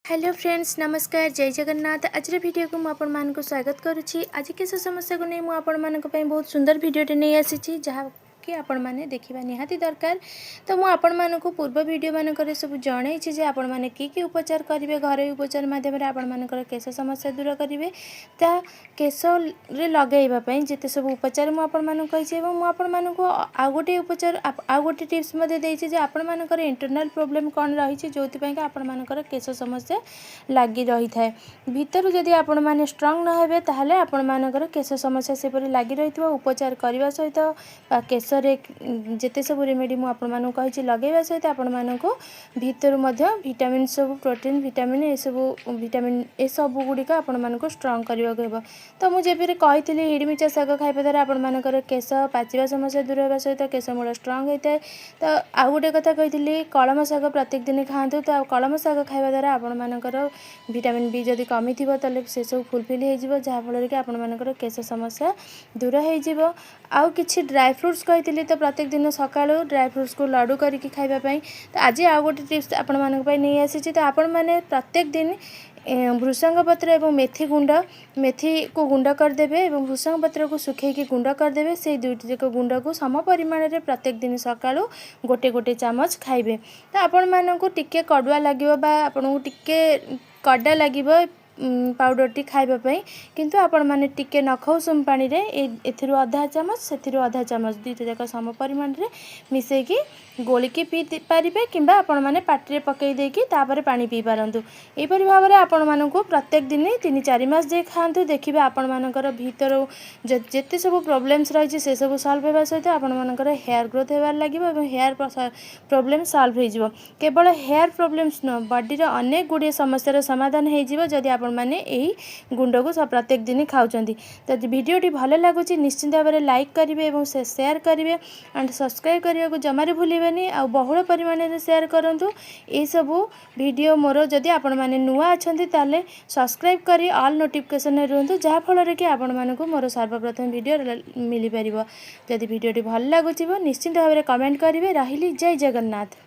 Hello friends नमस्कार जय जगन्नाथ आज वीडियो को मुझे स्वागत करुच्ची। आज केश समस्या को नहीं मुझे बहुत सुंदर वीडियोटे नहीं आसी जहाँ कि आपण मैंने देखा निहाती दरकार। तो मुझे पूर्व वीडियो मानक सब जन आपण मैंने कि उपचार करेंगे घर उपचार मध्यम आपर केश समस्या दूर करेंगे केश लगेवाई जिते सब उपचार मुझे आउ गोटे उपचार आउ गोटे टिप्स देती आपर इंटरनल प्रोब्लेम कौन रही जो आपर केश समस्या लगी रही है भितर जदि आपण मैंने स्ट्रंग नहे ताहले आपर केश समस्या सेपरी लगी रही उपचार करने सहित केश जिते सब रेमेडी मुझे लगेवा सहित आपण भितर विटामिन सब प्रोटीन विटामिन ए सब गुड़िक आपण स्ट्रंग करने। तो मुझे कही हिड़मिचा शाग खाଇବା द्वारा आपर केश पाचिबा समस्या दूर होगा सहित केश मूल स्ट्रंग होता है। तो आउ गोटे कथा कही कलम शाग प्रत्येक दिन खातु। तो कलम शाग खाଇବା द्वारा आपर विटामिन बी जदि कमी थी से सब फुलफिल हो जहाँफल कि आपर केश समस्या दूर हो। आउ कि ड्राई फ्रुट्स कही तो प्रत्येक दिन सकाळु ड्राई फ्रुट्स को लड्डू करके खाइबापी। तो आज आउ गोटे टिप्स आपण नहीं आसी। तो आपण मैंने प्रत्येक दिन भृषंग पत्र एवं मेथी को गुंड करदे और भृषंग पत्र को सुखेकी गुंड करदे से दुईटी जाक गुंड को सम परिमाण में प्रत्येक दिन सकाळु गोटे गोटे चामच खाइबे। तो आपण मानक टिके कड़ुआ लगे आपन को टिके कड़ा लगे पाउडर टी खाइबापी किंतु आपण माने टिके नख उषुम पानी रे एथिरु आधा चामच सेथिरु आधा चामच दुईटा जाक सम परिमाण रे मिसेकी गोलिकी पी पारिबे किंबा आपण माने पाटी पकई देकी तापर पानी पी पारंतु। एपरि भाव में आपण मानक प्रत्येक दिन 3-4 मास जे खातु देखिबे आपण मानकर भीतर जेते सब प्रॉब्लम्स रही से सब सॉल्व होगा सहित आपण मानकर हेयर ग्रोथ होबार लगे और हेयर प्रॉब्लम सॉल्व हो जिवो। केवल हेयर प्रॉब्लम्स न बॉडी रो अनेक गुड़िए समस्या समाधान हो जिवो जदि आपण माने एही गुंड को प्रत्येक दिन खाउचंदी। तो वीडियोटी भल लगुच निश्चिंत भाव में लाइक करेंगे और शेयर करेंगे एंड सब्सक्राइब करने को जमार भूलें आ बहुल परिमाण में शेयर करूँ। ये सबू वीडियो मोर जदि आपण मैंने नुआ अच्छा ताले सब्सक्राइब करी ऑल नोटिफिकेशन रुहतु जहाँफल कि आपण मानक मोर सर्वप्रथम वीडियो मिल पार। जदि वीडियोटी भल लगुच निश्चिंत भाव में कमेंट करेंगे। रही जय जगन्नाथ।